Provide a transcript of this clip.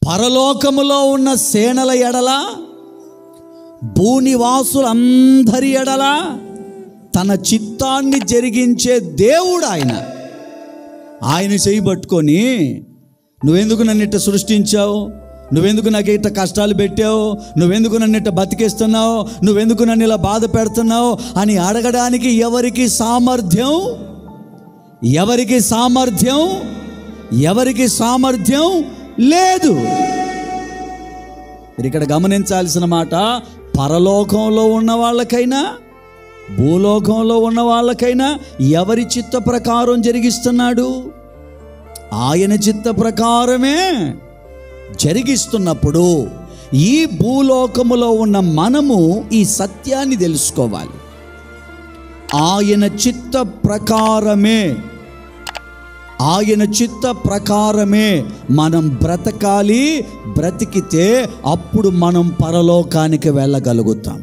పరలోకములో ఉన్న సేనల ఎడల, భూనివాసులందరి ఎడల తన చిత్తాన్ని జరిగించే దేవుడు ఆయన చేయి పట్టుకొని, నువ్వెందుకు నన్ను ఇట్ట సృష్టించావు, నువ్వెందుకు నాకు ఇట్ట కష్టాలు పెట్టావు, నువ్వెందుకు నన్ను ఇట్ట బతికిస్తున్నావు, నువ్వెందుకు నన్ను ఇలా బాధ పెడుతున్నావు అని అడగడానికి ఎవరికి సామర్థ్యం లేదు. మీరు ఇక్కడ గమనించాల్సిన మాట, పరలోకంలో ఉన్న వాళ్ళకైనా భూలోకంలో ఉన్న వాళ్ళకైనా ఎవరి చిత్త ప్రకారం జరిగిస్తున్నాడు? ఆయన చిత్త ప్రకారమే జరిగిస్తున్నప్పుడు ఈ భూలోకములో ఉన్న మనము ఈ సత్యాన్ని తెలుసుకోవాలి. ఆయన చిత్త ప్రకారమే మనం బ్రతకాలి. బ్రతికితే అప్పుడు మనం పరలోకానికి వెళ్ళగలుగుతాం.